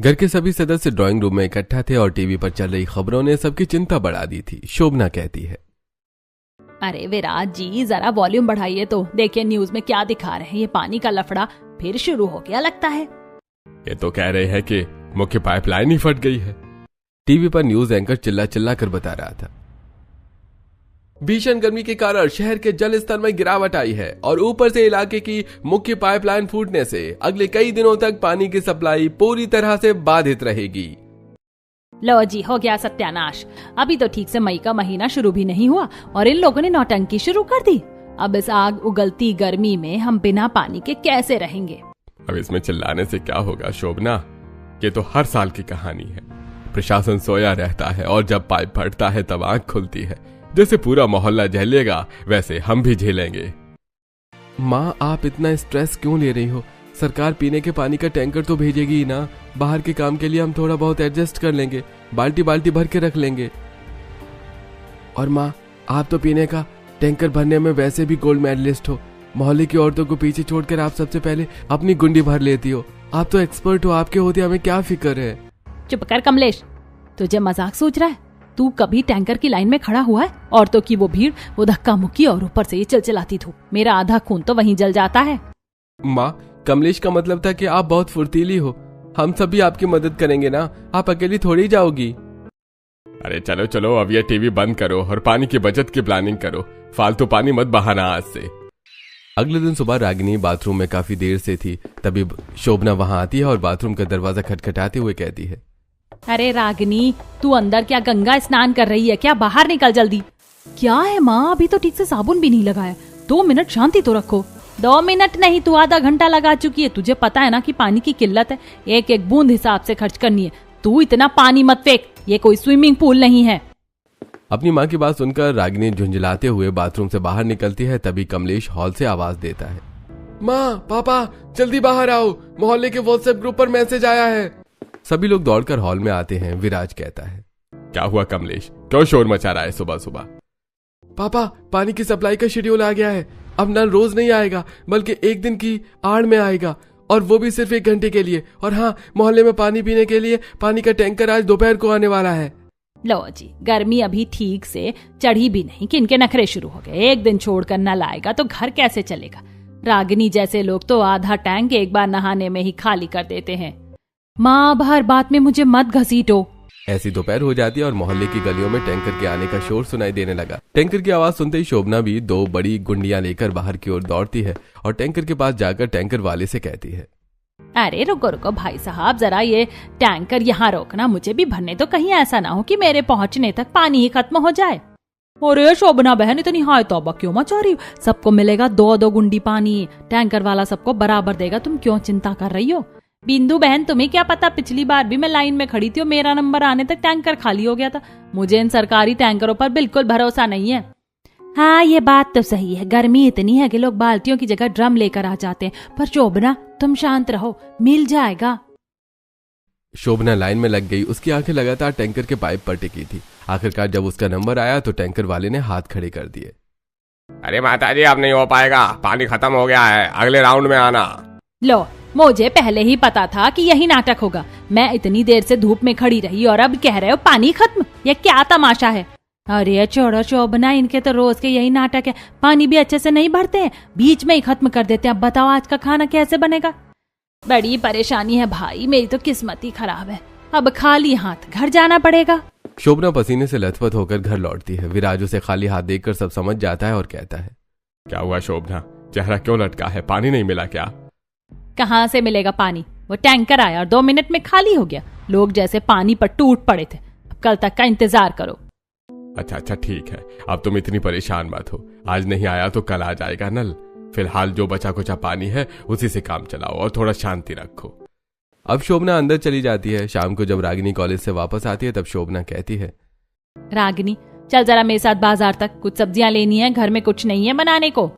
घर के सभी सदस्य ड्राइंग रूम में इकट्ठा थे और टीवी पर चल रही खबरों ने सबकी चिंता बढ़ा दी थी। शोभना कहती है, अरे विराट जी जरा वॉल्यूम बढ़ाइए तो देखिए न्यूज में क्या दिखा रहे हैं। ये पानी का लफड़ा फिर शुरू हो गया लगता है। ये तो कह रहे हैं कि मुख्य पाइपलाइन ही फट गई है। टीवी पर न्यूज एंकर चिल्ला चिल्ला कर बता रहा था। भीषण गर्मी के कारण शहर के जल स्तर में गिरावट आई है और ऊपर से इलाके की मुख्य पाइपलाइन फूटने से अगले कई दिनों तक पानी की सप्लाई पूरी तरह से बाधित रहेगी। लो जी हो गया सत्यानाश। अभी तो ठीक से मई का महीना शुरू भी नहीं हुआ और इन लोगों ने नौटंकी शुरू कर दी। अब इस आग उगलती गर्मी में हम बिना पानी के कैसे रहेंगे। अब इसमें चिल्लाने से क्या होगा शोभना, ये तो हर साल की कहानी है। प्रशासन सोया रहता है और जब पाइप फटता है तब आंख खुलती है। जैसे पूरा मोहल्ला झेलेगा वैसे हम भी झेलेंगे। माँ आप इतना स्ट्रेस क्यों ले रही हो? सरकार पीने के पानी का टैंकर तो भेजेगी ही ना। बाहर के काम के लिए हम थोड़ा बहुत एडजस्ट कर लेंगे, बाल्टी बाल्टी भर के रख लेंगे। और माँ आप तो पीने का टैंकर भरने में वैसे भी गोल्ड मेडलिस्ट हो। मोहल्ले की औरतों को पीछे छोड़कर आप सबसे पहले अपनी गुंडी भर लेती हो। आप तो एक्सपर्ट हो, आपके होते हमें क्या फिक्र है। चुप कर कमलेश, तुझे मजाक सोच रहा है? तू कभी टैंकर की लाइन में खड़ा हुआ है? औरतों की वो भीड़, वो धक्का मुक्की और ऊपर से ये चलचलाती धूप, मेरा आधा खून तो वहीं जल जाता है। माँ कमलेश का मतलब था कि आप बहुत फुर्तीली हो, हम सभी आपकी मदद करेंगे ना, आप अकेली थोड़ी जाओगी। अरे चलो चलो अब ये टीवी बंद करो और पानी की बचत की प्लानिंग करो। फालतू पानी मत बहाना आज से। अगले दिन सुबह रागिनी बाथरूम में काफी देर से थी। तभी शोभना वहां आती है और बाथरूम का दरवाजा खटखटाते हुए कहती है, अरे रागिनी तू अंदर क्या गंगा स्नान कर रही है क्या? बाहर निकल जल्दी। क्या है माँ, अभी तो ठीक से साबुन भी नहीं लगाया। 2 मिनट शांति तो रखो। 2 मिनट नहीं तू आधा घंटा लगा चुकी है। तुझे पता है ना कि पानी की किल्लत है, एक एक बूंद हिसाब से खर्च करनी है। तू इतना पानी मत फेंक, ये कोई स्विमिंग पूल नहीं है। अपनी माँ की बात सुनकर रागिनी झुंझलाते हुए बाथरूम से बाहर निकलती है। तभी कमलेश हॉल से आवाज देता है, माँ पापा जल्दी बाहर आओ, मोहल्ले के व्हाट्सएप ग्रुप पर मैसेज आया है। सभी लोग दौड़कर हॉल में आते हैं। विराज कहता है, क्या हुआ कमलेश, क्यों शोर मचा रहा है सुबह सुबह? पापा पानी की सप्लाई का शेड्यूल आ गया है। अब नल रोज नहीं आएगा बल्कि एक दिन की आड़ में आएगा, और वो भी सिर्फ 1 घंटे के लिए। और हाँ, मोहल्ले में पानी पीने के लिए पानी का टैंकर आज दोपहर को आने वाला है। लो जी, गर्मी अभी ठीक से चढ़ी भी नहीं कि इनके नखरे शुरू हो गए। एक दिन छोड़कर नल आएगा तो घर कैसे चलेगा? रागिनी जैसे लोग तो आधा टैंक एक बार नहाने में ही खाली कर देते हैं। माँ अब हर बात में मुझे मत घसीटो। ऐसी दोपहर हो जाती है और मोहल्ले की गलियों में टैंकर के आने का शोर सुनाई देने लगा। टैंकर की आवाज सुनते ही शोभना भी 2 बड़ी गुंडियां लेकर बाहर की ओर दौड़ती है और टैंकर के पास जाकर टैंकर वाले से कहती है, अरे रुको रुको भाई साहब, जरा ये टैंकर यहाँ रोकना, मुझे भी भरने तो कहीं ऐसा ना हो कि मेरे पहुँचने तक पानी ही खत्म हो जाए। अरे शोभना बहन इतनी हाय तौबा क्यों मचा रही हो? सबको मिलेगा 2-2 गुंडी पानी, टैंकर वाला सबको बराबर देगा। तुम क्यों चिंता कर रही हो? बिंदु बहन तुम्हें क्या पता, पिछली बार भी मैं लाइन में खड़ी थी और मेरा नंबर आने तक टैंकर खाली हो गया था। मुझे इन सरकारी टैंकरों पर बिल्कुल भरोसा नहीं है। हाँ ये बात तो सही है, गर्मी इतनी है कि लोग बाल्टियों की जगह ड्रम लेकर आ जाते हैं। पर शोभना तुम शांत रहो, मिल जाएगा। शोभना लाइन में लग गई। उसकी आंखें लगातार टैंकर के पाइप पर टिकी थी। आखिरकार जब उसका नंबर आया तो टैंकर वाले ने हाथ खड़े कर दिए। अरे माताजी अब नहीं हो पाएगा, पानी खत्म हो गया है, अगले राउंड में आना। लो मुझे पहले ही पता था कि यही नाटक होगा। मैं इतनी देर से धूप में खड़ी रही और अब कह रहे हो पानी खत्म? ये क्या तमाशा है? अरे छोड़ो शोभना, इनके तो रोज के यही नाटक है। पानी भी अच्छे से नहीं भरते हैं, बीच में ही खत्म कर देते हैं। अब बताओ आज का खाना कैसे बनेगा? बड़ी परेशानी है भाई, मेरी तो किस्मत ही खराब है। अब खाली हाथ घर जाना पड़ेगा। शोभना पसीने से लथपथ होकर घर लौटती है। विराज उसे खाली हाथ देखकर सब समझ जाता है और कहता है, क्या हुआ शोभना, चेहरा क्यों लटका है? पानी नहीं मिला क्या? कहाँ से मिलेगा पानी? वो टैंकर आया और 2 मिनट में खाली हो गया। लोग जैसे पानी पर टूट पड़े थे। अब कल तक का इंतजार करो। अच्छा ठीक है, अब तुम इतनी परेशान मत हो। आज नहीं आया तो कल आ जाएगा नल। फिलहाल जो बचा कुचा पानी है उसी से काम चलाओ और थोड़ा शांति रखो। अब शोभना अंदर चली जाती है। शाम को जब रागिनी कॉलेज से वापस आती है तब शोभना कहती है, रागिनी चल जरा मेरे साथ बाजार तक, कुछ सब्जियां लेनी है, घर में कुछ नहीं है बनाने को।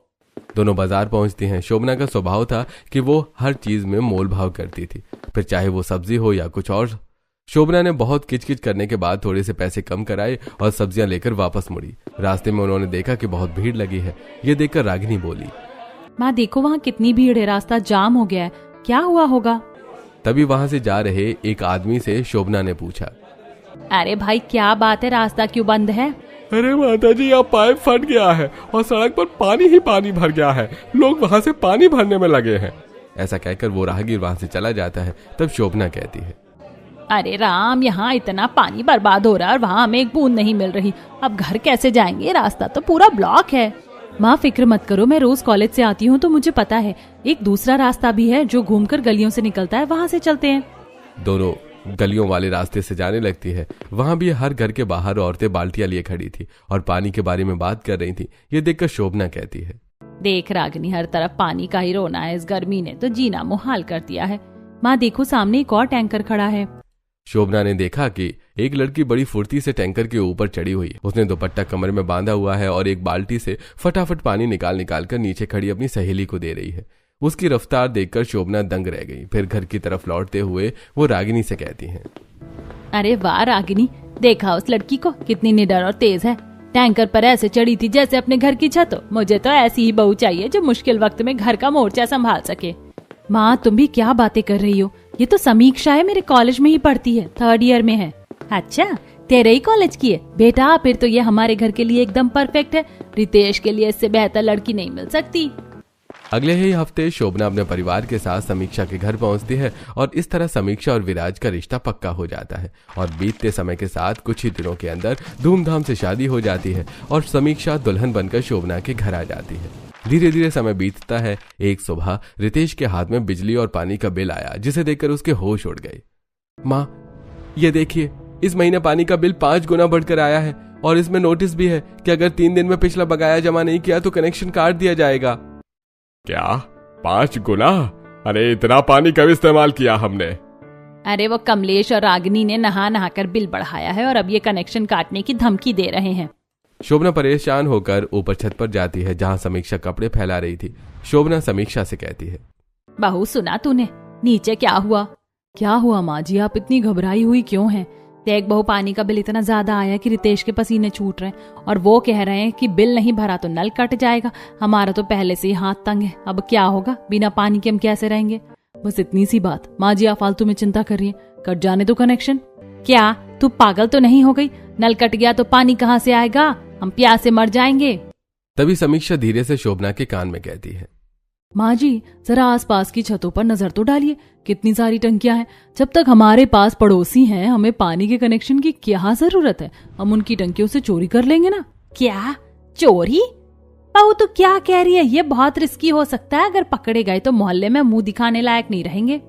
दोनों बाजार पहुंचती हैं। शोभना का स्वभाव था कि वो हर चीज में मोल भाव करती थी, फिर चाहे वो सब्जी हो या कुछ और। शोभना ने बहुत किचकिच करने के बाद थोड़े से पैसे कम कराए और सब्जियां लेकर वापस मुड़ी। रास्ते में उन्होंने देखा कि बहुत भीड़ लगी है। ये देखकर रागिनी बोली, माँ देखो वहाँ कितनी भीड़ है, रास्ता जाम हो गया है, क्या हुआ होगा? तभी वहां से जा रहे एक आदमी से शोभना ने पूछा, अरे भाई क्या बात है, रास्ता क्यों बंद है? अरे माता जी, यहाँ पाइप फट गया है और सड़क पर पानी ही पानी भर गया है, लोग वहाँ से पानी भरने में लगे हैं। ऐसा कहकर वो राहगीर वहां से चला जाता है। तब शोभना कहती है, अरे राम, यहाँ इतना पानी बर्बाद हो रहा है और वहाँ हमें एक बूंद नहीं मिल रही, अब घर कैसे जाएंगे? रास्ता तो पूरा ब्लॉक है। माँ फिक्र मत करो, मैं रोज कॉलेज से आती हूँ तो मुझे पता है, एक दूसरा रास्ता भी है जो घूमकर गलियों से निकलता है, वहाँ से चलते हैं। दोनों गलियों वाले रास्ते से जाने लगती है। वहां भी हर घर के बाहर औरतें बाल्टियां लिए खड़ी थी और पानी के बारे में बात कर रही थी। ये देखकर शोभना कहती है, देख रागिनी, हर तरफ पानी का ही रोना है, इस गर्मी ने तो जीना मुहाल कर दिया है। माँ देखो, सामने एक और टैंकर खड़ा है। शोभना ने देखा कि एक लड़की बड़ी फुर्ती से टैंकर के ऊपर चढ़ी हुई है। उसने दुपट्टा कमर में बांधा हुआ है और एक बाल्टी से फटाफट पानी निकाल कर नीचे खड़ी अपनी सहेली को दे रही है। उसकी रफ्तार देखकर शोभना दंग रह गई। फिर घर की तरफ लौटते हुए वो रागिनी से कहती हैं, अरे वाह रागिनी, देखा उस लड़की को, कितनी निडर और तेज है। टैंकर पर ऐसे चढ़ी थी जैसे अपने घर की छत हो। मुझे तो ऐसी ही बहू चाहिए जो मुश्किल वक्त में घर का मोर्चा संभाल सके। माँ तुम भी क्या बातें कर रही हो, ये तो समीक्षा है, मेरे कॉलेज में ही पढ़ती है, 3rd ईयर में है। अच्छा, तेरे ही कॉलेज की है बेटा? फिर तो ये हमारे घर के लिए एकदम परफेक्ट है। रितेश के लिए इससे बेहतर लड़की नहीं मिल सकती। अगले ही हफ्ते शोभना अपने परिवार के साथ समीक्षा के घर पहुंचती है और इस तरह समीक्षा और विराज का रिश्ता पक्का हो जाता है। और बीतते समय के साथ कुछ ही दिनों के अंदर धूमधाम से शादी हो जाती है और समीक्षा दुल्हन बनकर शोभना के घर आ जाती है। धीरे धीरे समय बीतता है। एक सुबह रितेश के हाथ में बिजली और पानी का बिल आया, जिसे देखकर उसके होश उड़ गए। माँ ये देखिए, इस महीने पानी का बिल 5 गुना बढ़कर आया है और इसमें नोटिस भी है कि अगर 3 दिन में पिछला बकाया जमा नहीं किया तो कनेक्शन काट दिया जाएगा। क्या 5 गुना? अरे इतना पानी कब इस्तेमाल किया हमने? अरे वो कमलेश और रागिनी ने नहा नहा कर बिल बढ़ाया है और अब ये कनेक्शन काटने की धमकी दे रहे हैं। शोभना परेशान होकर ऊपर छत पर जाती है जहाँ समीक्षा कपड़े फैला रही थी। शोभना समीक्षा से कहती है, बहू सुना तूने, नीचे क्या हुआ? क्या हुआ माँ जी, आप इतनी घबराई हुई क्यों हैं? देख बहू, पानी का बिल इतना ज्यादा आया कि रितेश के पसीने छूट रहे हैं और वो कह रहे हैं कि बिल नहीं भरा तो नल कट जाएगा। हमारा तो पहले से ही हाथ तंग है, अब क्या होगा? बिना पानी के हम कैसे रहेंगे? बस इतनी सी बात। माँ जी आप फालतू में चिंता कर रही है, कट जाने तो कनेक्शन। क्या तू पागल तो नहीं हो गई? नल कट गया तो पानी कहाँ से आएगा? हम प्यास से मर जाएंगे। तभी समीक्षा धीरे से शोभना के कान में कहती है, माँ जी जरा आसपास की छतों पर नजर तो डालिए, कितनी सारी टंकियां हैं। जब तक हमारे पास पड़ोसी हैं, हमें पानी के कनेक्शन की क्या जरूरत है? हम उनकी टंकियों से चोरी कर लेंगे ना। क्या चोरी? बहू तू क्या कह रही है? ये बहुत रिस्की हो सकता है, अगर पकड़े गए तो मोहल्ले में मुंह दिखाने लायक नहीं रहेंगे।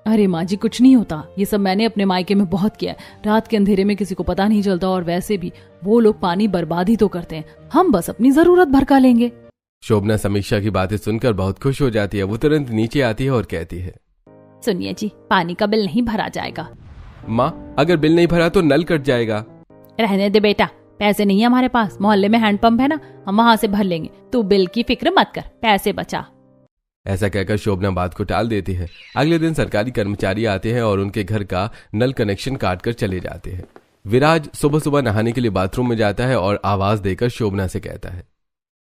अरे माँ जी कुछ नहीं होता, ये सब मैंने अपने मायके में बहुत किया। रात के अंधेरे में किसी को पता नहीं चलता और वैसे भी वो लोग पानी बर्बाद ही तो करते हैं, हम बस अपनी जरूरत भरका लेंगे। शोभना समीक्षा की बातें सुनकर बहुत खुश हो जाती है। वो तुरंत नीचे आती है और कहती है, सुनिए जी, पानी का बिल नहीं भरा जाएगा। माँ अगर बिल नहीं भरा तो नल कट जाएगा। रहने दे बेटा, पैसे नहीं है हमारे पास, मोहल्ले में हैंडपंप है ना, हम वहाँ से भर लेंगे। तू बिल की फिक्र मत कर, पैसे बचा। ऐसा कहकर शोभना बात को टाल देती है। अगले दिन सरकारी कर्मचारी आते हैं और उनके घर का नल कनेक्शन काट कर चले जाते हैं। विराज सुबह सुबह नहाने के लिए बाथरूम में जाता है और आवाज देकर शोभना से कहता है,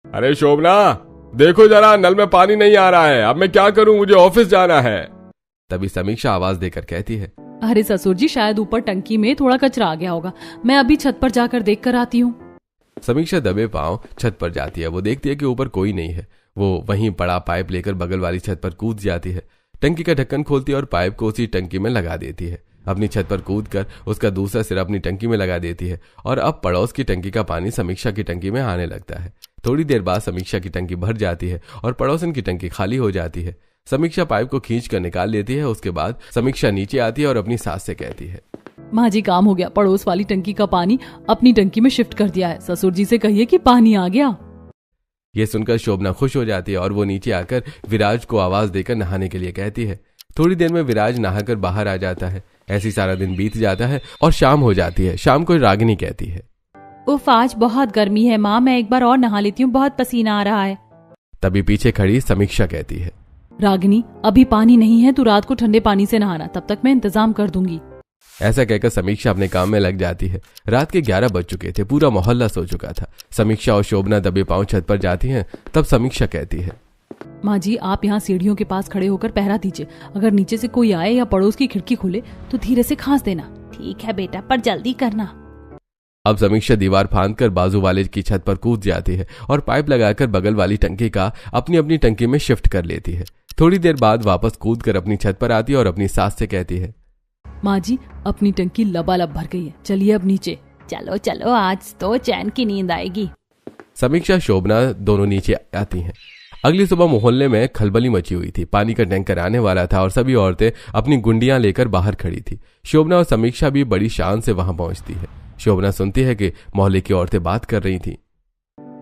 अरे शोभना देखो जरा, नल में पानी नहीं आ रहा है, अब मैं क्या करूं, मुझे ऑफिस जाना है। तभी समीक्षा आवाज देकर कहती है, अरे ससुर जी शायद ऊपर टंकी में थोड़ा कचरा आ गया होगा, मैं अभी छत पर जाकर देख कर आती हूँ। समीक्षा दबे पांव छत पर जाती है। वो देखती है कि ऊपर कोई नहीं है। वो वहीं बड़ा पाइप लेकर बगल वाली छत पर कूद जाती है। टंकी का ढक्कन खोलती है और पाइप को उसी टंकी में लगा देती है। अपनी छत पर कूदकर उसका दूसरा सिरा अपनी टंकी में लगा देती है और अब पड़ोस की टंकी का पानी समीक्षा की टंकी में आने लगता है। थोड़ी देर बाद समीक्षा की टंकी भर जाती है और पड़ोसन की टंकी खाली हो जाती है। समीक्षा पाइप को खींच कर निकाल लेती है। उसके बाद समीक्षा नीचे आती है और अपनी सास से कहती है, माँ जी काम हो गया, पड़ोस वाली टंकी का पानी अपनी टंकी में शिफ्ट कर दिया है, ससुर जी से कहिए कि पानी आ गया। ये सुनकर शोभना खुश हो जाती है और वो नीचे आकर विराज को आवाज देकर नहाने के लिए कहती है। थोड़ी देर में विराज नहाकर बाहर आ जाता है। ऐसी सारा दिन बीत जाता है और शाम हो जाती है। शाम को रागिनी कहती है, उफ आज बहुत गर्मी है माँ, मैं एक बार और नहा लेती हूँ, बहुत पसीना आ रहा है। तभी पीछे खड़ी समीक्षा कहती है, रागिनी अभी पानी नहीं है, तू रात को ठंडे पानी से नहाना, तब तक मैं इंतजाम कर दूंगी। ऐसा कहकर समीक्षा अपने काम में लग जाती है। रात के 11 बज चुके थे। पूरा मोहल्ला सो चुका था। समीक्षा और शोभना दबे पांव छत पर जाती हैं। तब समीक्षा कहती है, माँ जी आप यहाँ सीढ़ियों के पास खड़े होकर पहरा दीजिए, अगर नीचे से कोई आए या पड़ोस की खिड़की खोले तो धीरे से खांस देना। ठीक है बेटा, पर जल्दी करना। अब समीक्षा दीवार फांदकर बाजू वाले की छत पर कूद जाती है और पाइप लगाकर बगल वाली टंकी का अपनी अपनी टंकी में शिफ्ट कर लेती है। थोड़ी देर बाद वापस कूदकर अपनी छत पर आती है और अपनी सास से कहती है, माँ जी अपनी टंकी लबालब भर गई है, चलिए अब नीचे। चलो चलो, आज तो चैन की नींद आएगी। समीक्षा शोभना दोनों नीचे आती हैं। अगली सुबह मोहल्ले में खलबली मची हुई थी। पानी का टैंकर आने वाला था और सभी औरतें अपनी गुंडियां लेकर बाहर खड़ी थी। शोभना और समीक्षा भी बड़ी शान से वहां पहुंचती है। शोभना सुनती है कि मोहल्ले की औरतें बात कर रही थी।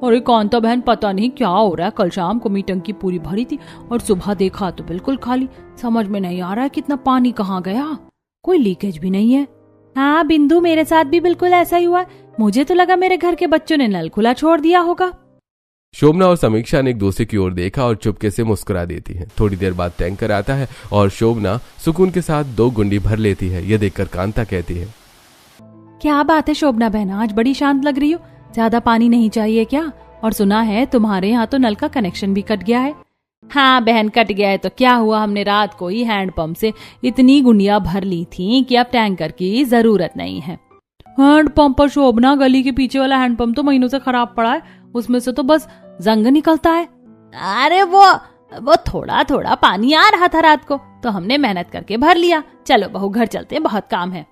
अरे कांता बहन, पता नहीं क्या हो रहा है, कल शाम को मेरी टंकी पूरी भरी थी और सुबह देखा तो बिल्कुल खाली। समझ में नहीं आ रहा है कितना पानी कहाँ गया, कोई लीकेज भी नहीं है। हाँ बिंदु, मेरे साथ भी बिल्कुल ऐसा ही हुआ। मुझे तो लगा मेरे घर के बच्चों ने नल खुला छोड़ दिया होगा। शोभना और समीक्षा ने एक दूसरे की ओर देखा और चुपके से मुस्कुरा देती हैं। थोड़ी देर बाद टैंकर आता है और शोभना सुकून के साथ 2 गुंडी भर लेती है। यह देखकर कांता कहती है, क्या बात है शोभना बहन, आज बड़ी शांत लग रही हो, ज्यादा पानी नहीं चाहिए क्या? और सुना है तुम्हारे यहाँ तो नल का कनेक्शन भी कट गया है। हाँ बहन, कट गया है तो क्या हुआ, हमने रात को ही हैंडपंप से इतनी गुंडियां भर ली थी कि अब टैंकर की जरूरत नहीं है। हैंडपंप पर शोभना, गली के पीछे वाला हैंडपंप तो महीनों से खराब पड़ा है, उसमें से तो बस जंग निकलता है। अरे वो थोड़ा थोड़ा पानी आ रहा था रात को, तो हमने मेहनत करके भर लिया। चलो बहू, घर चलते, बहुत काम है।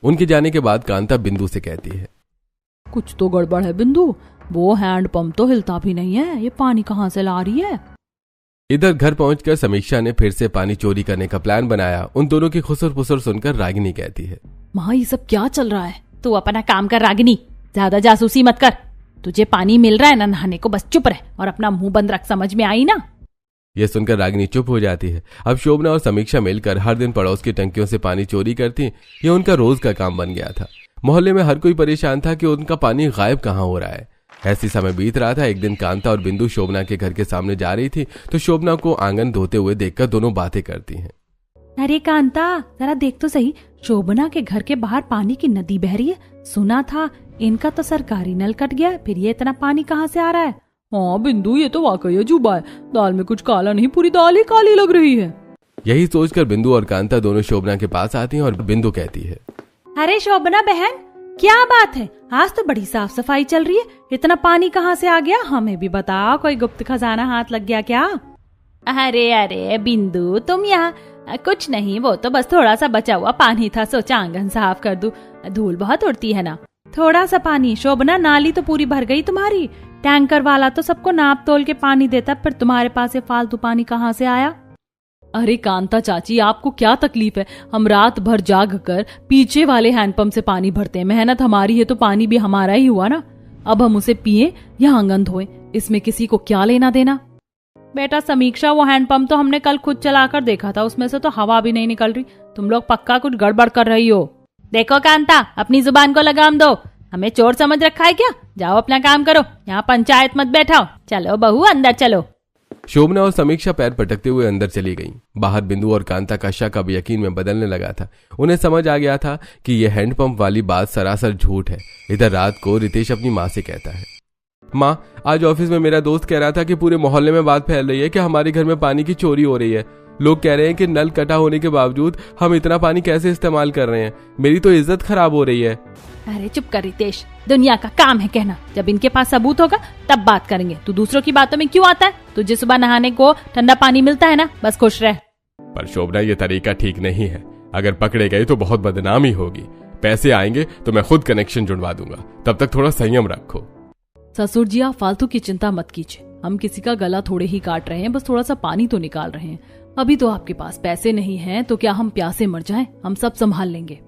उनके जाने के बाद कांता बिंदु से कहती है, कुछ तो गड़बड़ है बिंदु, वो हैंडपंप तो हिलता भी नहीं है, ये पानी कहाँ से ला रही है? इधर घर पहुंचकर समीक्षा ने फिर से पानी चोरी करने का प्लान बनाया। उन दोनों की खुसर पुसर सुनकर रागिनी कहती है, माँ ये सब क्या चल रहा है? तू अपना काम कर रागिनी, ज्यादा जासूसी मत कर। तुझे पानी मिल रहा है ना नहाने को, बस चुप रह और अपना मुंह बंद रख, समझ में आई ना? यह सुनकर रागिनी चुप हो जाती है। अब शोभना और समीक्षा मिलकर हर दिन पड़ोस की टंकियों से पानी चोरी करती। ये उनका रोज का काम बन गया था। मोहल्ले में हर कोई परेशान था कि उनका पानी गायब कहाँ हो रहा है। ऐसी समय बीत रहा था। एक दिन कांता और बिंदु शोभना के घर के सामने जा रही थी तो शोभना को आंगन धोते हुए देखकर दोनों बातें करती हैं। अरे कांता, जरा देख तो सही, शोभना के घर के बाहर पानी की नदी बह रही है। सुना था इनका तो सरकारी नल कट गया, फिर ये इतना पानी कहाँ से आ रहा है? हाँ बिंदु, ये तो वाकई अजूबा है, दाल में कुछ काला नहीं, पूरी दाल ही काली लग रही है। यही सोचकर बिंदु और कांता दोनों शोभना के पास आती हैं और बिंदु कहती है, अरे शोभना बहन, क्या बात है, आज तो बड़ी साफ सफाई चल रही है, इतना पानी कहाँ से आ गया? हमें भी बताओ, कोई गुप्त खजाना हाथ लग गया क्या? अरे अरे बिंदु, तुम यहाँ? कुछ नहीं, वो तो बस थोड़ा सा बचा हुआ पानी था, सोचा आंगन साफ कर दूं, धूल बहुत उड़ती है ना। थोड़ा सा पानी शोभना, नाली तो पूरी भर गई तुम्हारी। टैंकर वाला तो सबको नाप तोल के पानी देता, पर तुम्हारे पास ये फालतू पानी कहाँ से आया? अरे कांता चाची, आपको क्या तकलीफ है? हम रात भर जाग कर पीछे वाले हैंडपंप से पानी भरते हैं, मेहनत हमारी है तो पानी भी हमारा ही हुआ ना। अब हम उसे पिए या आंगन धोए, इसमें किसी को क्या लेना देना? बेटा समीक्षा, वो हैंडपंप तो हमने कल खुद चलाकर देखा था, उसमें से तो हवा भी नहीं निकल रही। तुम लोग पक्का कुछ गड़बड़ कर रही हो। देखो कांता, अपनी जुबान को लगाम दो, हमें चोर समझ रखा है क्या? जाओ अपना काम करो, यहाँ पंचायत मत बैठाओ। चलो बहू, अंदर चलो। शोभना और समीक्षा पैर पटकते हुए अंदर चली गईं। बाहर बिंदु और कांता का शक अब यकीन में बदलने लगा था। उन्हें समझ आ गया था कि यह हैंडपंप वाली बात सरासर झूठ है। इधर रात को रितेश अपनी माँ से कहता है, माँ, आज ऑफिस में मेरा दोस्त कह रहा था कि पूरे मोहल्ले में बात फैल रही है कि हमारे घर में पानी की चोरी हो रही है। लोग कह रहे हैं कि नल कटा होने के बावजूद हम इतना पानी कैसे इस्तेमाल कर रहे हैं। मेरी तो इज्जत खराब हो रही है। अरे चुप कर रितेश, दुनिया का काम है कहना, जब इनके पास सबूत होगा तब बात करेंगे। तू दूसरों की बातों में क्यों आता है? तुझे सुबह नहाने को ठंडा पानी मिलता है ना, बस खुश रह। पर शोभना, ये तरीका ठीक नहीं है। अगर पकड़े गए तो बहुत बदनामी होगी। पैसे आएंगे तो मैं खुद कनेक्शन जुड़वा दूंगा, तब तक थोड़ा संयम रखो। ससुर जी, आप फालतू की चिंता मत कीजिए, हम किसी का गला थोड़े ही काट रहे हैं, बस थोड़ा सा पानी तो निकाल रहे हैं। अभी तो आपके पास पैसे नहीं हैं, तो क्या हम प्यासे मर जाएं? हम सब संभाल लेंगे।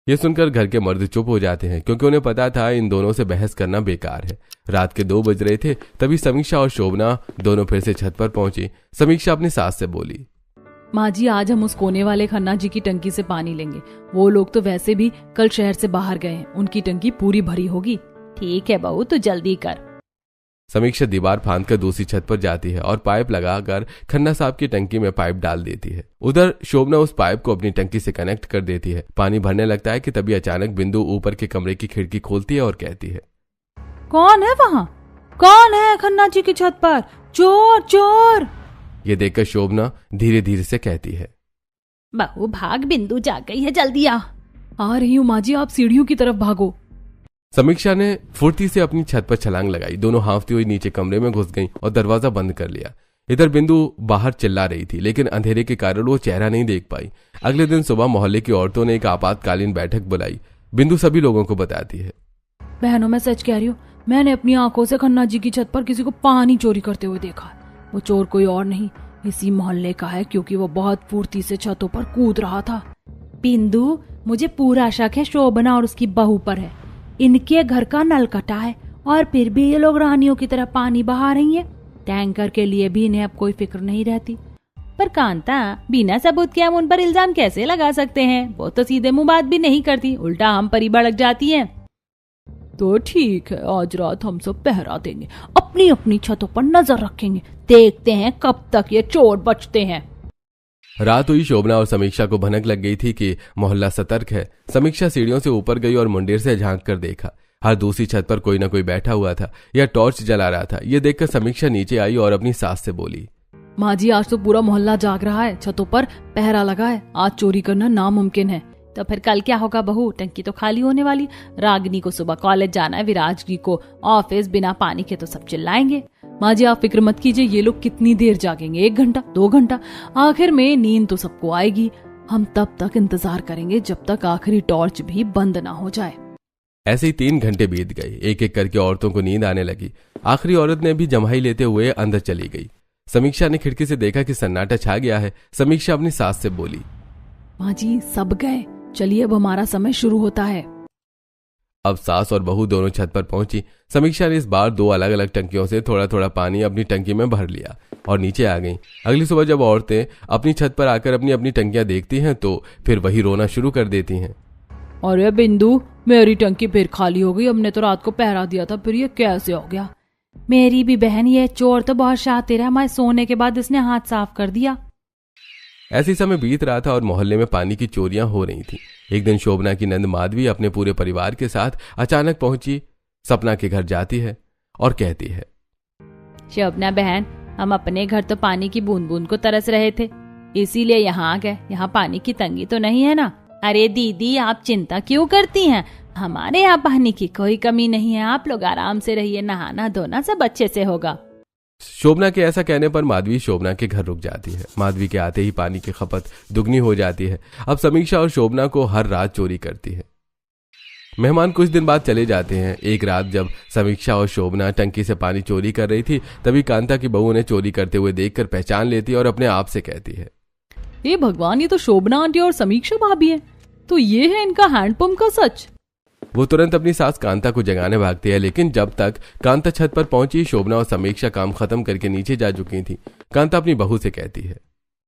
ये सुनकर घर के मर्द चुप हो जाते हैं, क्योंकि उन्हें पता था इन दोनों से बहस करना बेकार है। रात के 2 बज रहे थे, तभी समीक्षा और शोभना दोनों फिर से छत पर पहुंची। समीक्षा अपनी सास से बोली, माँ जी, आज हम उस कोने वाले खन्ना जी की टंकी से पानी लेंगे। वो लोग तो वैसे भी कल शहर से बाहर गए हैं, उनकी टंकी पूरी भरी होगी। ठीक है बहू, तू जल्दी कर। समीक्षा दीवार फांदकर दूसरी छत पर जाती है और पाइप लगाकर खन्ना साहब की टंकी में पाइप डाल देती है। उधर शोभना उस पाइप को अपनी टंकी से कनेक्ट कर देती है। पानी भरने लगता है कि तभी अचानक बिंदु ऊपर के कमरे की खिड़की खोलती है और कहती है, कौन है वहाँ? कौन है खन्ना जी की छत पर? चोर चोर! ये देखकर शोभना धीरे धीरे से कहती है, बहू भाग, बिंदु जाग गई है, जल्दी आ रही हूँ माँ जी, आप सीढ़ियों की तरफ भागो। समीक्षा ने फुर्ती से अपनी छत पर छलांग लगाई। दोनों हांफती हुई नीचे कमरे में घुस गईं और दरवाजा बंद कर लिया। इधर बिंदु बाहर चिल्ला रही थी, लेकिन अंधेरे के कारण वो चेहरा नहीं देख पाई। अगले दिन सुबह मोहल्ले की औरतों ने एक आपातकालीन बैठक बुलाई। बिंदु सभी लोगों को बताती है, बहनों मैं सच कह रही हूँ, मैंने अपनी आंखों से खन्ना जी की छत पर किसी को पानी चोरी करते हुए देखा। वो चोर कोई और नहीं, इसी मोहल्ले का है, क्योंकि वो बहुत फुर्ती से छतों पर कूद रहा था। बिंदु, मुझे पूरा शक है शोभना और उसकी बहू पर है। इनके घर का नल कटा है और फिर भी ये लोग रानियों की तरह पानी बहा रही हैं। टैंकर के लिए भी इन्हें अब कोई फिक्र नहीं रहती। पर कांता, बिना सबूत के हम उन पर इल्जाम कैसे लगा सकते हैं? वो तो सीधे मुंह बात भी नहीं करती, उल्टा हम पर ही भड़क जाती है। तो ठीक है, आज रात हम सब पहरा देंगे, अपनी अपनी छतों पर नजर रखेंगे, देखते हैं कब तक ये चोर बचते हैं। रात हुई। शोभना और समीक्षा को भनक लग गई थी कि मोहल्ला सतर्क है। समीक्षा सीढ़ियों से ऊपर गई और मुंडेर से झांक कर देखा। हर दूसरी छत पर कोई न कोई बैठा हुआ था या टॉर्च जला रहा था। ये देखकर समीक्षा नीचे आई और अपनी सास से बोली, माँ जी आज तो पूरा मोहल्ला जाग रहा है, छतों पर पहरा लगा है, आज चोरी करना नामुमकिन है। तो फिर कल क्या होगा बहू? टंकी तो खाली होने वाली। रागिनी को सुबह कॉलेज जाना है, विराजगी को ऑफिस, बिना पानी के तो सब चिल्लाएंगे। माँ जी आप फिक्र मत कीजिए, ये लोग कितनी देर जागेंगे, 1 घंटा 2 घंटा, आखिर में नींद तो सबको आएगी। हम तब तक इंतजार करेंगे जब तक आखिरी टॉर्च भी बंद ना हो जाए। ऐसे ही 3 घंटे बीत गए। एक एक करके औरतों को नींद आने लगी। आखिरी औरत ने भी जम्हाई लेते हुए अंदर चली गई। समीक्षा ने खिड़की से देखा कि सन्नाटा छा गया है। समीक्षा अपनी सास से बोली, माँ जी सब गए, चलिए अब हमारा समय शुरू होता है। अब सास और बहू दोनों छत पर पहुंची। समीक्षा ने इस बार 2 अलग अलग टंकियों से थोड़ा थोड़ा पानी अपनी टंकी में भर लिया और नीचे आ गईं। अगली सुबह जब औरतें अपनी छत पर आकर अपनी अपनी टंकियां देखती हैं तो फिर वही रोना शुरू कर देती हैं। अरे बिंदु, मेरी टंकी फिर खाली हो गई, हमने तो रात को पहरा दिया था, फिर ये कैसे हो गया? मेरी भी बहन, ये चोर तो बहुत शातिर है, हमारे सोने के बाद इसने हाथ साफ कर दिया। ऐसी समय बीत रहा था और मोहल्ले में पानी की चोरियां हो रही थी। एक दिन शोभना की नंद माधवी अपने पूरे परिवार के साथ अचानक पहुंची। सपना के घर जाती है और कहती है, शोभना बहन, हम अपने घर तो पानी की बूंद बूंद को तरस रहे थे, इसीलिए यहाँ आ गए। यहाँ पानी की तंगी तो नहीं है ना? अरे दीदी, आप चिंता क्यों करती हैं? हमारे यहाँ पानी की कोई कमी नहीं है, आप लोग आराम से रहिए, नहाना धोना सब अच्छे से होगा। शोभना के ऐसा कहने पर माधवी शोभना के घर रुक जाती है। माधवी के आते ही पानी की खपत दुगनी हो जाती है। अब समीक्षा और शोभना को हर रात चोरी करती है। मेहमान कुछ दिन बाद चले जाते हैं। एक रात जब समीक्षा और शोभना टंकी से पानी चोरी कर रही थी, तभी कांता की बहू ने चोरी करते हुए देखकर पहचान लेती है और अपने आप से कहती है, हे भगवान, ये तो शोभना आंटी और समीक्षा भाभी है। तो ये है इनका हैंडपंप का सच। वो तुरंत अपनी सास कांता को जगाने भागती है, लेकिन जब तक कांता छत पर पहुंची, शोभना और समीक्षा काम खत्म करके नीचे जा चुकी थी। कांता अपनी बहू से कहती है,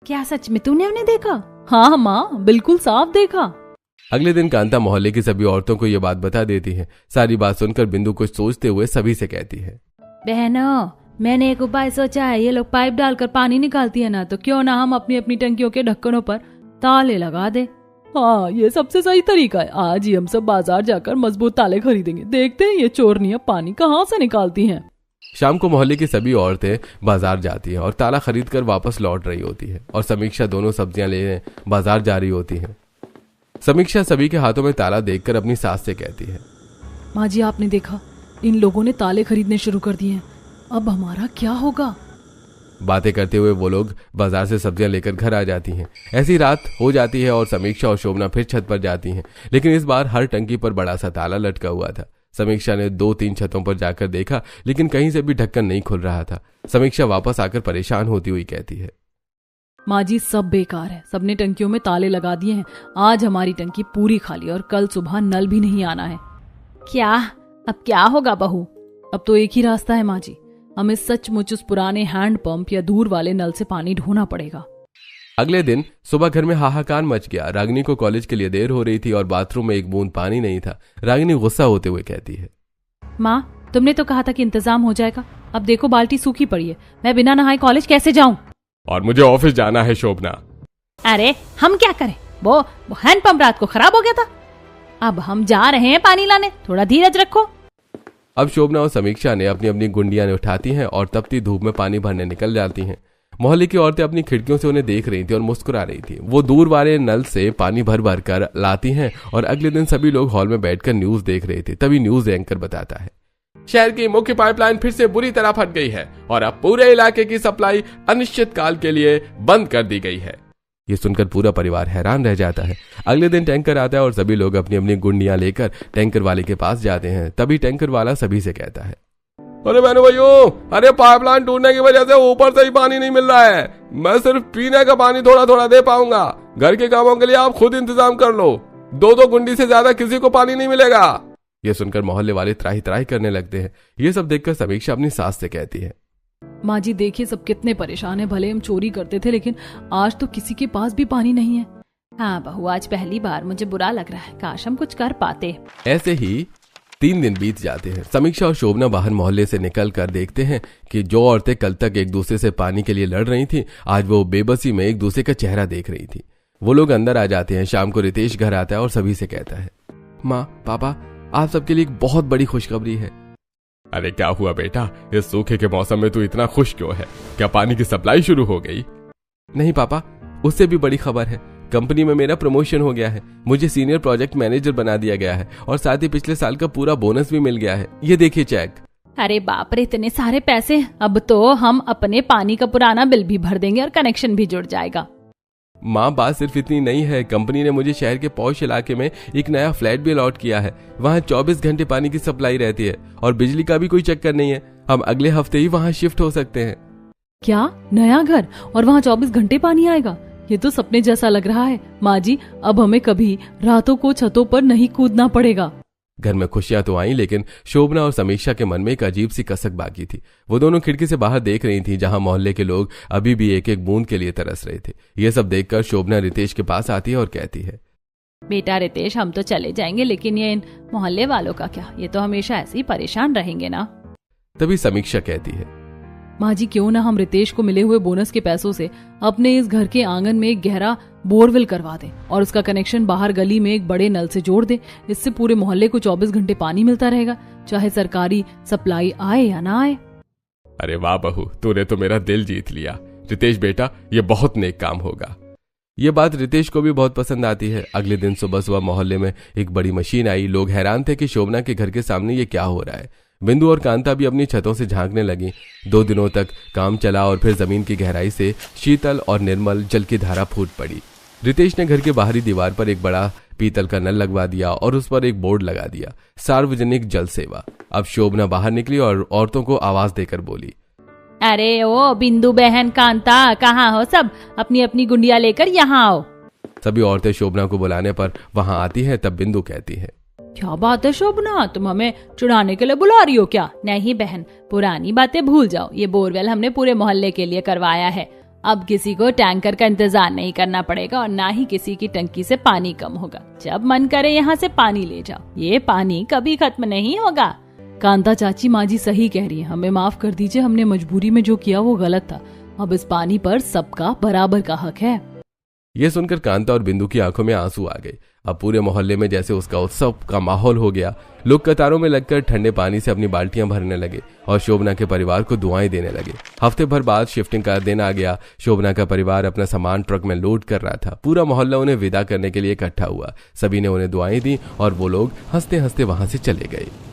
क्या सच में तूने उन्हें देखा? हाँ माँ, बिल्कुल साफ देखा। अगले दिन कांता मोहल्ले की सभी औरतों को ये बात बता देती है। सारी बात सुनकर बिंदु कुछ सोचते हुए सभी से कहती है, बहनों, मैंने एक उपाय सोचा है। ये लोग पाइप डालकर पानी निकालती है ना, तो क्यों ना हम अपनी अपनी टंकियों के ढक्कनों पर ताले लगा दे। हाँ, ये सबसे सही तरीका है। आज ही हम सब बाजार जाकर मजबूत ताले खरीदेंगे, देखते हैं ये चोरनियां पानी कहाँ से निकालती हैं। शाम को मोहल्ले की सभी औरतें बाजार जाती हैं और ताला खरीद कर वापस लौट रही होती है और समीक्षा दोनों सब्जियां लेने बाजार जा रही होती है। समीक्षा सभी के हाथों में ताला देखकर अपनी सास से कहती है, माँ जी आपने देखा, इन लोगों ने ताले खरीदने शुरू कर दिए हैं, अब हमारा क्या होगा? बातें करते हुए वो लोग बाजार से सब्जियां लेकर घर आ जाती हैं। ऐसी रात हो जाती है और समीक्षा और शोभना फिर छत पर जाती हैं, लेकिन इस बार हर टंकी पर बड़ा सा ताला लटका हुआ था। समीक्षा ने 2-3 छतों पर जाकर देखा, लेकिन कहीं से भी ढक्कन नहीं खुल रहा था। समीक्षा वापस आकर परेशान होती हुई कहती है, माँ जी सब बेकार है, सबने टंकियों में ताले लगा दिए हैं। आज हमारी टंकी पूरी खाली और कल सुबह नल भी नहीं आना है। क्या? अब क्या होगा बहू? अब तो एक ही रास्ता है माँ जी, हमें सचमुच उस पुराने हैंडपंप या दूर वाले नल से पानी ढोना पड़ेगा। अगले दिन सुबह घर में हाहाकार मच गया। रागिनी को कॉलेज के लिए देर हो रही थी और बाथरूम में एक बूंद पानी नहीं था। रागिनी गुस्सा होते हुए कहती है, माँ, तुमने तो कहा था कि इंतजाम हो जाएगा, अब देखो बाल्टी सूखी पड़ी है, मैं बिना नहाए कॉलेज कैसे जाऊँ? और मुझे ऑफिस जाना है शोभना। अरे हम क्या करें, वो हैंडपंप रात को खराब हो गया था, अब हम जा रहे हैं पानी लाने, थोड़ा धीरज रखो। अब शोभना और समीक्षा ने अपनी अपनी गुंडियां उठाती हैं और तपती धूप में पानी भरने निकल जाती हैं। मोहल्ले की औरतें अपनी खिड़कियों से उन्हें देख रही थी और मुस्कुरा रही थी। वो दूर वाले नल से पानी भर भर कर लाती हैं और अगले दिन सभी लोग हॉल में बैठकर न्यूज देख रहे थे। तभी न्यूज एंकर बताता है, शहर की मुख्य पाइपलाइन फिर से बुरी तरह फट गई है और अब पूरे इलाके की सप्लाई अनिश्चित काल के लिए बंद कर दी गई है। ये सुनकर पूरा परिवार हैरान रह जाता है। अगले दिन टैंकर आता है और सभी लोग अपनी अपनी गुंडियां लेकर टैंकर वाले के पास जाते हैं। तभी टैंकर वाला सभी से कहता है, अरे बहनों भाइयों, अरे पाइपलाइन टूटने की वजह से ऊपर से ही पानी नहीं मिल रहा है। मैं सिर्फ पीने का पानी थोड़ा थोड़ा दे पाऊंगा। घर के कामों के लिए आप खुद इंतजाम कर लो। 2-2 गुंडी से ज्यादा किसी को पानी नहीं मिलेगा। ये सुनकर मोहल्ले वाले त्राही त्राही करने लगते हैं। ये सब देखकर समीक्षा अपनी सास से कहती है, माँ जी देखिए सब कितने परेशान है। भले हम चोरी करते थे लेकिन आज तो किसी के पास भी पानी नहीं है। हाँ बहू, आज पहली बार मुझे बुरा लग रहा है। काश हम कुछ कर पाते। ऐसे ही 3 दिन बीत जाते हैं। समीक्षा और शोभना बाहर मोहल्ले से निकल कर देखते हैं कि जो औरतें कल तक एक दूसरे से पानी के लिए लड़ रही थी, आज वो बेबसी में एक दूसरे का चेहरा देख रही थी। वो लोग अंदर आ जाते हैं। शाम को रितेश घर आता है और सभी से कहता है, माँ पापा, आप सबके लिए एक बहुत बड़ी खुशखबरी है। अरे क्या हुआ बेटा, इस सूखे के मौसम में तू इतना खुश क्यों है? क्या पानी की सप्लाई शुरू हो गई? नहीं पापा, उससे भी बड़ी खबर है। कंपनी में मेरा प्रमोशन हो गया है। मुझे सीनियर प्रोजेक्ट मैनेजर बना दिया गया है और साथ ही पिछले साल का पूरा बोनस भी मिल गया है। ये देखिए चेक। अरे बाप रे, इतने सारे पैसे! अब तो हम अपने पानी का पुराना बिल भी भर देंगे और कनेक्शन भी जुड़ जाएगा। माँ, बात सिर्फ इतनी नहीं है। कंपनी ने मुझे शहर के पॉश इलाके में एक नया फ्लैट भी अलॉट किया है। वहाँ 24 घंटे पानी की सप्लाई रहती है और बिजली का भी कोई चक्कर नहीं है। हम अगले हफ्ते ही वहाँ शिफ्ट हो सकते हैं। क्या, नया घर और वहाँ 24 घंटे पानी आएगा? ये तो सपने जैसा लग रहा है। माँ जी, अब हमें कभी रातों को छतों पर नहीं कूदना पड़ेगा। घर में खुशियां तो आई, लेकिन शोभना और समीक्षा के मन में एक अजीब सी कसक बाकी थी। वो दोनों खिड़की से बाहर देख रही थी, जहां मोहल्ले के लोग अभी भी एक एक बूंद के लिए तरस रहे थे। ये सब देखकर शोभना रितेश के पास आती है और कहती है, बेटा रितेश, हम तो चले जाएंगे, लेकिन ये इन मोहल्ले वालों का क्या? ये तो हमेशा ऐसे ही परेशान रहेंगे ना। तभी समीक्षा कहती है, माँ जी, क्यों ना हम रितेश को मिले हुए बोनस के पैसों से अपने इस घर के आंगन में एक गहरा बोरवेल करवा दें और उसका कनेक्शन बाहर गली में एक बड़े नल से जोड़ दें। इससे पूरे मोहल्ले को 24 घंटे पानी मिलता रहेगा, चाहे सरकारी सप्लाई आए या ना आए। अरे वाह बहू, तूने तो मेरा दिल जीत लिया। रितेश बेटा, ये बहुत नेक काम होगा। ये बात रितेश को भी बहुत पसंद आती है। अगले दिन सुबह सुबह मोहल्ले में एक बड़ी मशीन आई। लोग हैरान थे कि शोभना के घर के सामने ये क्या हो रहा है। बिंदु और कांता भी अपनी छतों से झांकने लगी। 2 दिनों तक काम चला और फिर जमीन की गहराई से शीतल और निर्मल जल की धारा फूट पड़ी। रितेश ने घर के बाहरी दीवार पर एक बड़ा पीतल का नल लगवा दिया और उस पर एक बोर्ड लगा दिया, सार्वजनिक जल सेवा। अब शोभना बाहर निकली और औरतों को आवाज देकर बोली, अरे ओ बिंदु बहन, कांता, कहाँ हो सब? अपनी अपनी गुंडिया लेकर यहाँ आओ। सभी औरतें शोभना को बुलाने पर वहां आती हैं। तब बिंदु कहती है, क्या बात है शोभना, तुम हमें चिढ़ाने के लिए बुला रही हो क्या? नहीं बहन, पुरानी बातें भूल जाओ। ये बोरवेल हमने पूरे मोहल्ले के लिए करवाया है। अब किसी को टैंकर का इंतजार नहीं करना पड़ेगा और ना ही किसी की टंकी से पानी कम होगा। जब मन करे यहाँ से पानी ले जाओ। ये पानी कभी खत्म नहीं होगा। कांता चाची, माँ जी सही कह रही है। हमें माफ कर दीजिए, हमने मजबूरी में जो किया वो गलत था। अब इस पानी पर सबका बराबर का हक है। ये सुनकर कांता और बिंदु की आंखों में आंसू आ गए। अब पूरे मोहल्ले में जैसे उसका उत्सव का माहौल हो गया। लोग कतारों में लगकर ठंडे पानी से अपनी बाल्टियां भरने लगे और शोभना के परिवार को दुआएं देने लगे। हफ्ते भर बाद शिफ्टिंग का दिन आ गया। शोभना का परिवार अपना सामान ट्रक में लोड कर रहा था। पूरा मोहल्ला उन्हें विदा करने के लिए इकट्ठा हुआ। सभी ने उन्हें दुआएं दी और वो लोग हंसते हंसते वहां से चले गए।